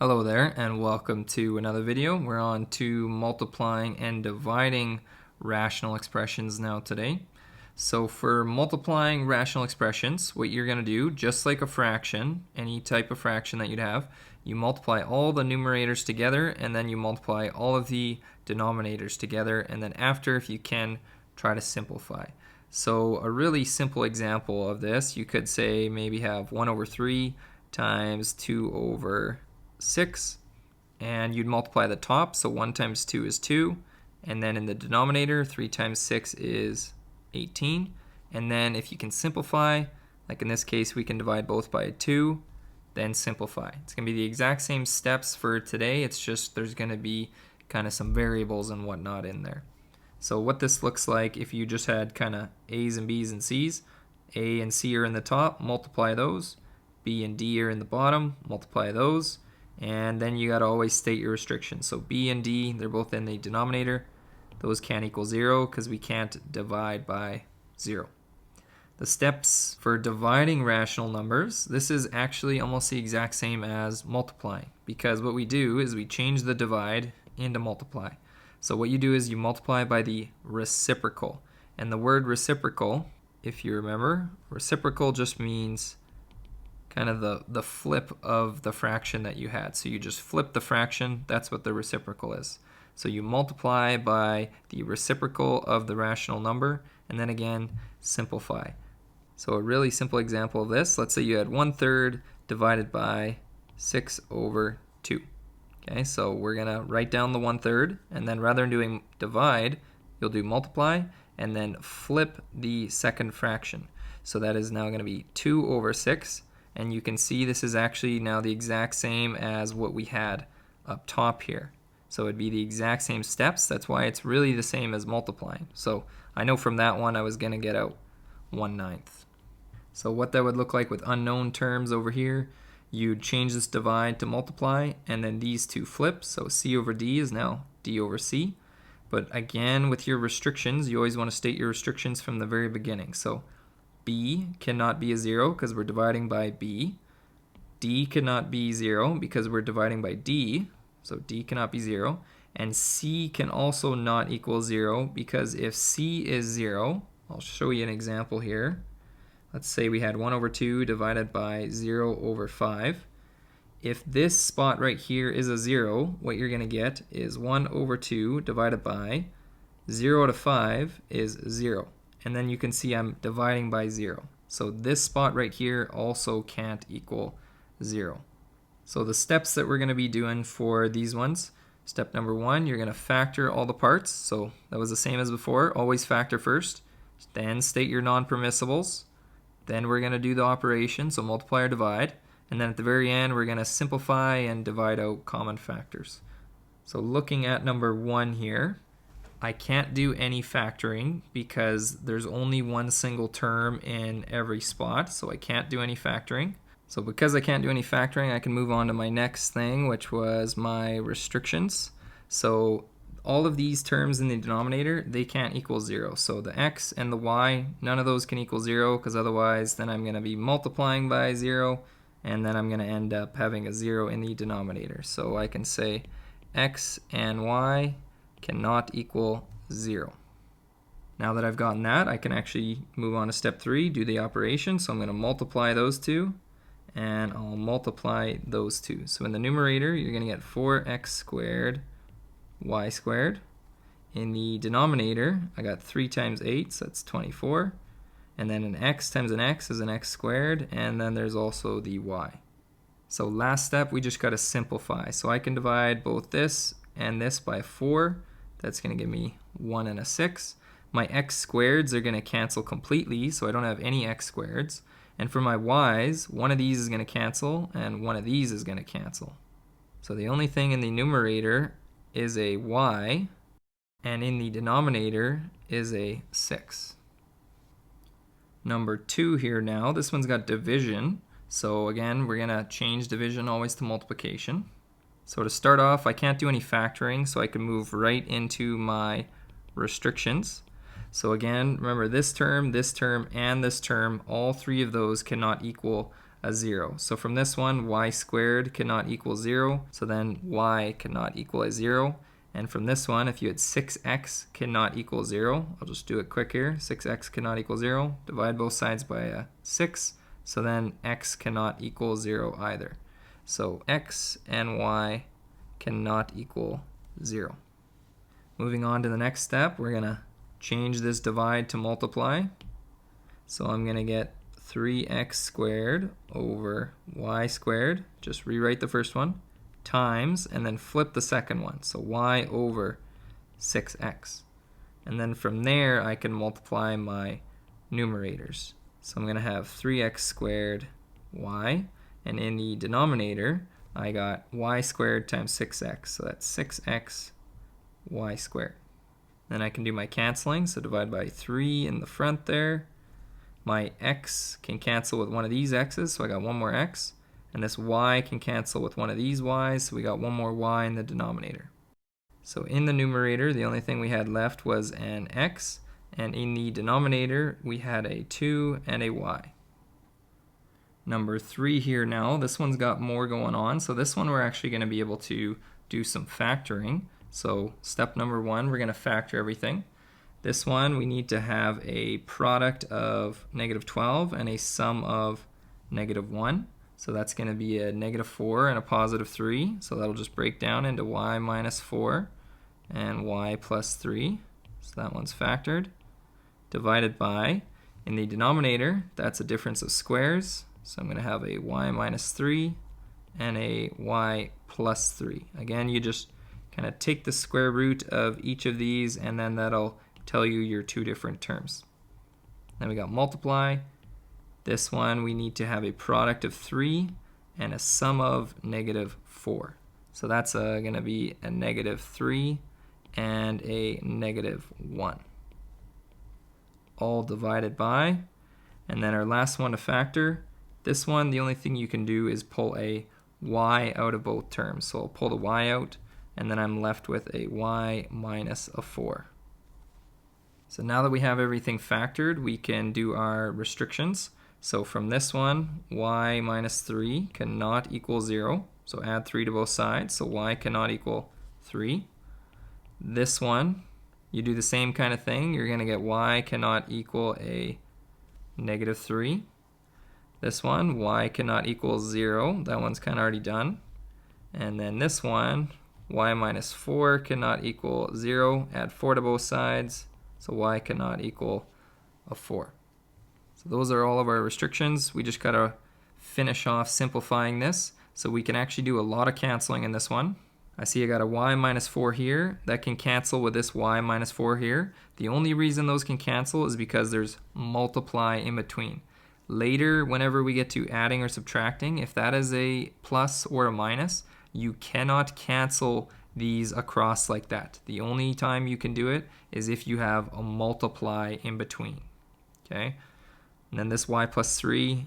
Hello there, and welcome to another video. We're on to multiplying and dividing rational expressions now today. So for multiplying rational expressions, what you're going to do, just like a fraction, any type of fraction that you'd have, you multiply all the numerators together, and then you multiply all of the denominators together, and then after, if you can, try to simplify. So a really simple example of this, you could say maybe have 1 over 3 times 2 over 6, and you'd multiply the top, so 1 times 2 is 2, and then in the denominator 3 times 6 is 18, and then if you can simplify, like in this case we can divide both by 2, then simplify. It's going to be the exact same steps for today, it's just there's going to be kind of some variables and whatnot in there. So what this looks like if you just had kind of A's and B's and C's, A and C are in the top, multiply those, B and D are in the bottom, multiply those, and then you got to always state your restrictions. So B and D, they're both in the denominator. Those can't equal 0 because we can't divide by 0. The steps for dividing rational numbers, this is actually almost the exact same as multiplying, because what we do is we change the divide into multiply. So what you do is you multiply by the reciprocal. And the word reciprocal, if you remember, reciprocal just means kind of the flip of the fraction that you had. So you just flip the fraction, that's what the reciprocal is. So you multiply by the reciprocal of the rational number, and then again, simplify. So a really simple example of this, let's say you had 1/3 divided by 6 over 2. Okay, so we're gonna write down the 1/3, and then rather than doing divide, you'll do multiply, and then flip the second fraction. So that is now gonna be 2 over 6, and you can see this is actually now the exact same as what we had up top here. So it'd be the exact same steps. That's why it's really the same as multiplying. So I know from that one I was going to get out 1/9. So what that would look like with unknown terms over here, you'd change this divide to multiply, and then these two flip. So C over D is now D over C. But again, with your restrictions, you always want to state your restrictions from the very beginning. So B cannot be a 0 because we're dividing by B. D cannot be 0 because we're dividing by D. So D cannot be 0. And C can also not equal 0 because if C is 0, I'll show you an example here. Let's say we had 1 over 2 divided by 0 over 5. If this spot right here is a 0, what you're going to get is 1 over 2 divided by 0 to 5 is 0. And then you can see I'm dividing by 0. So this spot right here also can't equal 0. So the steps that we're going to be doing for these ones, step number 1, you're going to factor all the parts. So that was the same as before, always factor first, then state your non-permissables. Then we're going to do the operation, so multiply or divide. And then at the very end, we're going to simplify and divide out common factors. So looking at number 1 here, I can't do any factoring because there's only one single term in every spot, so I can't do any factoring. So because I can't do any factoring, I can move on to my next thing, which was my restrictions. So all of these terms in the denominator, they can't equal 0. So the x and the y, none of those can equal 0 because otherwise then I'm going to be multiplying by 0, and then I'm going to end up having a 0 in the denominator. So I can say x and y cannot equal 0. Now that I've gotten that, I can actually move on to step 3, do the operation. So I'm going to multiply those two, and I'll multiply those two. So in the numerator, you're going to get 4x squared y squared. In the denominator, I got 3 times 8, so that's 24. And then an x times an x is an x squared, and then there's also the y. So last step, we just got to simplify. So I can divide both this and this by 4. That's going to give me 1 and a 6. My x squareds are going to cancel completely, so I don't have any x squareds. And for my y's, one of these is going to cancel, and one of these is going to cancel. So the only thing in the numerator is a y, and in the denominator is a 6. Number 2 here now, this one's got division. So again, we're going to change division always to multiplication. So to start off, I can't do any factoring, so I can move right into my restrictions. So again, remember this term, and this term, all three of those cannot equal a 0. So from this one, y squared cannot equal 0, so then y cannot equal a 0. And from this one, if you had 6x cannot equal 0, I'll just do it quick here, 6x cannot equal 0, divide both sides by a 6, so then x cannot equal 0 either. So x and y cannot equal 0. Moving on to the next step, we're going to change this divide to multiply. So I'm going to get 3x squared over y squared, just rewrite the first one, times, and then flip the second one, so y over 6x. And then from there I can multiply my numerators. So I'm going to have 3x squared y, and in the denominator I got y squared times 6x, so that's 6x y squared. Then I can do my canceling, so divide by 3 in the front there. My x can cancel with one of these x's, so I got one more x. And this y can cancel with one of these y's, so we got one more y in the denominator. So in the numerator, the only thing we had left was an x, and in the denominator, we had a 2 and a y. Number 3 here now, this one's got more going on, so this one we're actually going to be able to do some factoring. So step number 1, we're going to factor everything. This one, we need to have a product of -12 and a sum of -1. So that's going to be a -4 and a +3. So that'll just break down into y minus 4 and y plus 3. So that one's factored. Divided by, in the denominator, that's a difference of squares. So I'm going to have a y minus 3 and a y plus 3. Again, you just kind of take the square root of each of these, and then that'll tell you your two different terms. Then we got multiply. This one we need to have a product of 3 and a sum of -4. So that's going to be a -3 and a -1. All divided by. And then our last one to factor. This one, the only thing you can do is pull a y out of both terms. So I'll pull the y out, and then I'm left with a y minus a 4. So now that we have everything factored, we can do our restrictions. So from this one, y minus 3 cannot equal 0. So add 3 to both sides. So y cannot equal 3. This one, you do the same kind of thing. You're going to get y cannot equal a -3. This one, y cannot equal 0. That one's kind of already done. And then this one, y minus 4 cannot equal 0. Add 4 to both sides. So y cannot equal a 4. So those are all of our restrictions. We just got to finish off simplifying this. So we can actually do a lot of canceling in this one. I see I got a y minus 4 here. That can cancel with this y minus 4 here. The only reason those can cancel is because there's multiply in between. Later, whenever we get to adding or subtracting, if that is a plus or a minus, you cannot cancel these across like that. The only time you can do it is if you have a multiply in between. Okay? And then this y plus 3,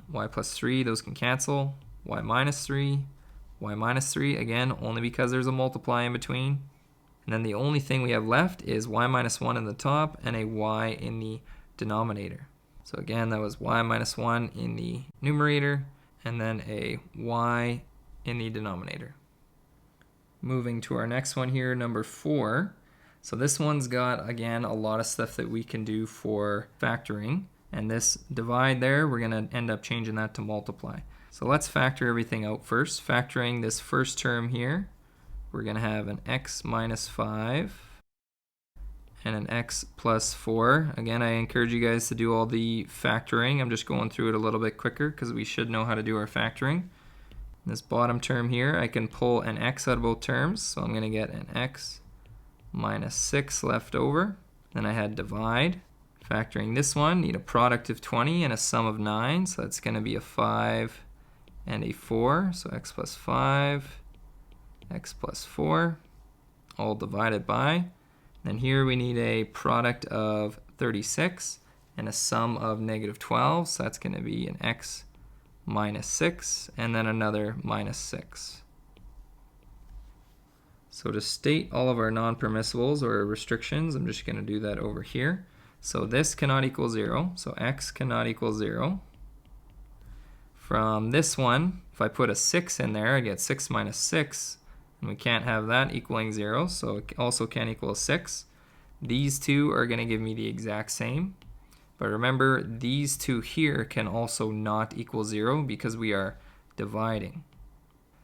those can cancel. Y minus 3, again, only because there's a multiply in between. And then the only thing we have left is y minus 1 in the top and a y in the denominator. So again, that was y minus 1 in the numerator and then a y in the denominator. Moving to our next one here, number 4. So this one's got, again, a lot of stuff that we can do for factoring. And this divide there, we're going to end up changing that to multiply. So let's factor everything out first. Factoring this first term here, we're going to have an x minus 5 and an x plus 4. Again, I encourage you guys to do all the factoring. I'm just going through it a little bit quicker because we should know how to do our factoring. This bottom term here, I can pull an x out of both terms, so I'm going to get an x minus 6 left over. Then I had divide. Factoring this one, need a product of 20 and a sum of 9, so that's going to be a 5 and a 4, so x plus 5, x plus 4, all divided by. Then here we need a product of 36 and a sum of -12, so that's going to be an x minus 6, and then another minus 6. So to state all of our non-permissables or restrictions, I'm just going to do that over here. So this cannot equal 0, so x cannot equal 0. From this one, if I put a 6 in there, I get 6 minus 6, and we can't have that equaling 0, so it also can't equal 6. These two are going to give me the exact same. But remember, these two here can also not equal 0 because we are dividing.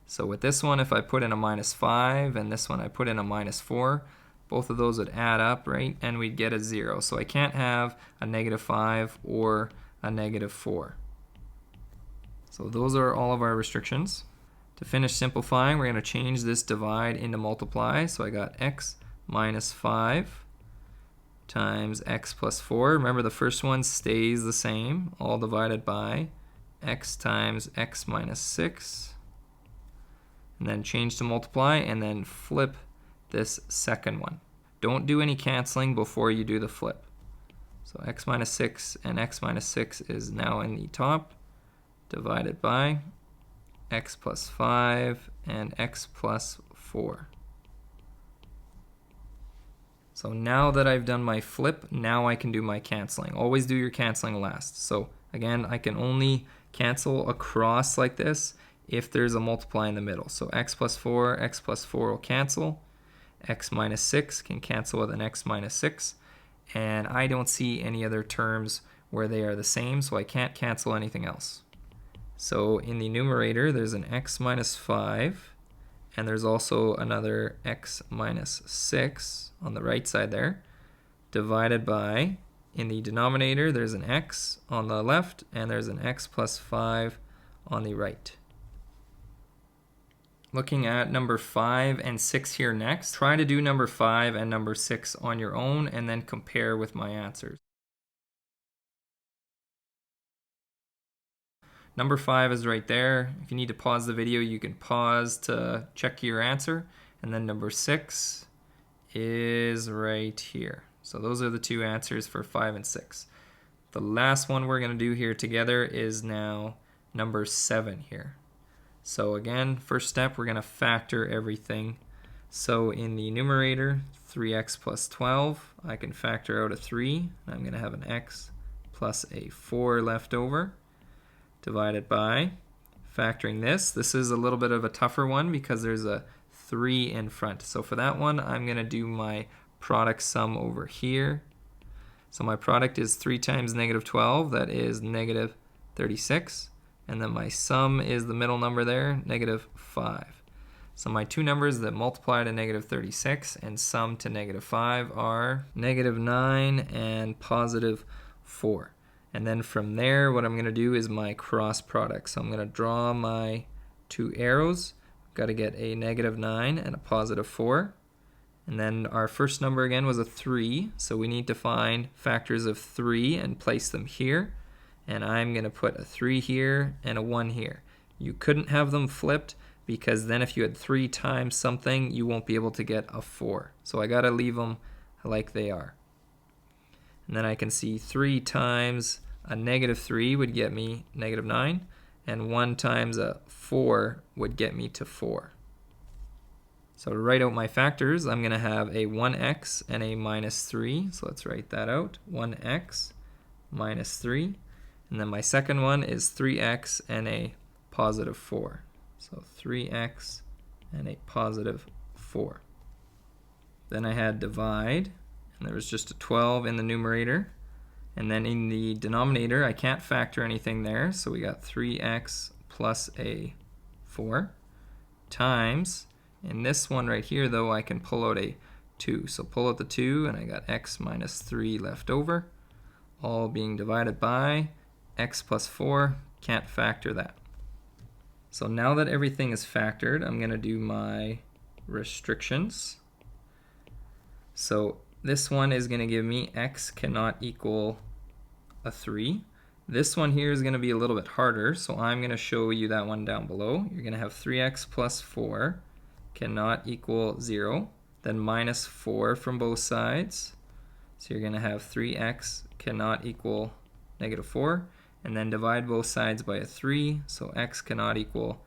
So with this one, if I put in a minus 5, and this one I put in a minus 4, both of those would add up, right? And we'd get a 0. So I can't have a negative 5 or a negative 4. So those are all of our restrictions. To finish simplifying, we're going to change this divide into multiply. So I got x minus 5 times x plus 4. Remember, the first one stays the same, all divided by x times x minus 6. And then change to multiply, and then flip this second one. Don't do any canceling before you do the flip. So x minus 6 and x minus 6 is now in the top, divided by x plus 5 and x plus 4. So now that I've done my flip, now I can do my canceling. Always do your canceling last. So again, I can only cancel across like this if there's a multiply in the middle. So x plus 4 will cancel. X minus 6 can cancel with an x minus 6. And I don't see any other terms where they are the same, so I can't cancel anything else. So in the numerator, there's an x minus 5, and there's also another x minus 6 on the right side there, divided by, in the denominator, there's an x on the left, and there's an x plus 5 on the right. Looking at number 5 and 6 here next, try to do number 5 and number 6 on your own and then compare with my answers. Number 5 is right there. If you need to pause the video, you can pause to check your answer. And then number 6 is right here. So those are the two answers for 5 and 6. The last one we're going to do here together is now number 7 here. So again, first step, we're going to factor everything. So in the numerator, 3x plus 12, I can factor out a 3. I'm going to have an x plus a 4 left over, divided by, factoring this. This is a little bit of a tougher one because there's a 3 in front. So for that one, I'm going to do my product sum over here. So my product is 3 times negative 12, that is negative 36. And then my sum is the middle number there, negative 5. So my two numbers that multiply to negative 36 and sum to negative 5 are negative 9 and positive 4. And then from there, what I'm going to do is my cross product. So I'm going to draw my two arrows. I've got to get a negative 9 and a positive 4. And then our first number again was a 3. So we need to find factors of 3 and place them here. And I'm going to put a 3 here and a 1 here. You couldn't have them flipped because then if you had 3 times something, you won't be able to get a 4. So I got to leave them like they are. And then I can see 3 times a negative 3 would get me negative 9, and 1 times a 4 would get me to 4. So to write out my factors, I'm going to have a 1x and a minus 3. So let's write that out. 1x minus 3. And then my second one is 3x and a positive 4. So 3x and a positive 4. Then I had divide, and there was just a 12 in the numerator. And then in the denominator, I can't factor anything there, so we got 3x plus a 4 times, in this one right here though, I can pull out a 2. So pull out the 2, and I got x minus 3 left over, all being divided by x plus 4, can't factor that. So now that everything is factored, I'm going to do my restrictions. So this one is going to give me x cannot equal a 3. This one here is going to be a little bit harder, so I'm going to show you that one down below. You're going to have 3x plus 4 cannot equal 0, then minus 4 from both sides. So you're going to have 3x cannot equal negative 4, and then divide both sides by a 3, so x cannot equal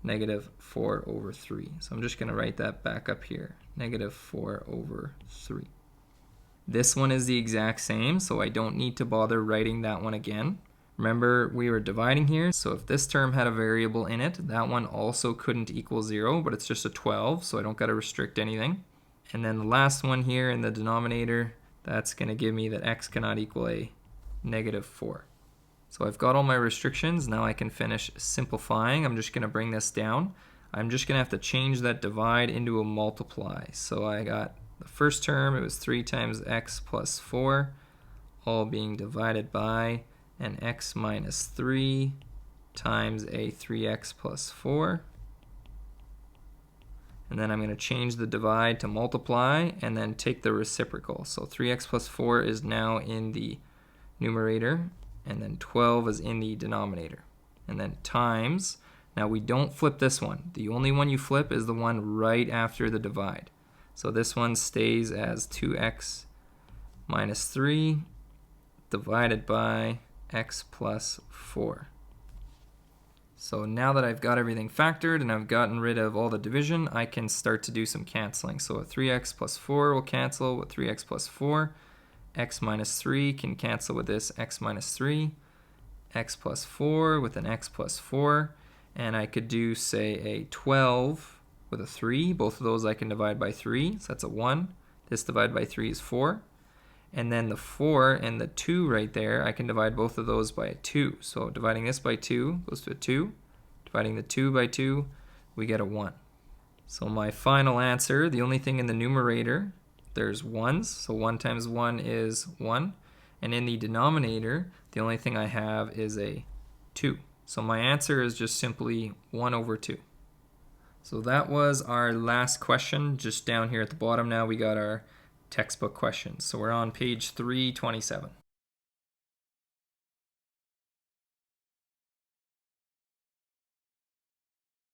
negative 4 over 3. So I'm just going to write that back up here, negative 4 over 3. This one is the exact same, so I don't need to bother writing that one again. Remember, we were dividing here, so if this term had a variable in it, that one also couldn't equal 0, but it's just a 12, so I don't got to restrict anything. And then the last one here in the denominator, that's going to give me that x cannot equal a -4. So I've got all my restrictions. Now I can finish simplifying. I'm just going to bring this down. I'm just going to have to change that divide into a multiply. So I got the first term, it was 3 times x plus 4, all being divided by an x minus 3 times a 3x plus 4. And then I'm going to change the divide to multiply and then take the reciprocal. So 3x plus 4 is now in the numerator, and then 12 is in the denominator. And then times. Now we don't flip this one. The only one you flip is the one right after the divide. So this one stays as 2x minus 3 divided by x plus 4. So now that I've got everything factored and I've gotten rid of all the division, I can start to do some canceling. So a 3x plus 4 will cancel with 3x plus 4. X minus 3 can cancel with this x minus 3. X plus 4 with an x plus 4. And I could do, say, a 12 with a 3. Both of those I can divide by 3, so that's a 1. This divided by 3 is 4. And then the 4 and the 2 right there, I can divide both of those by a 2. So dividing this by 2 goes to a 2. Dividing the 2 by 2, we get a 1. So my final answer, the only thing in the numerator, there's 1s. So 1 times 1 is 1. And in the denominator, the only thing I have is a 2. So my answer is just simply 1 over 2. So that was our last question. Just down here at the bottom now we got our textbook questions. So we're on page 327.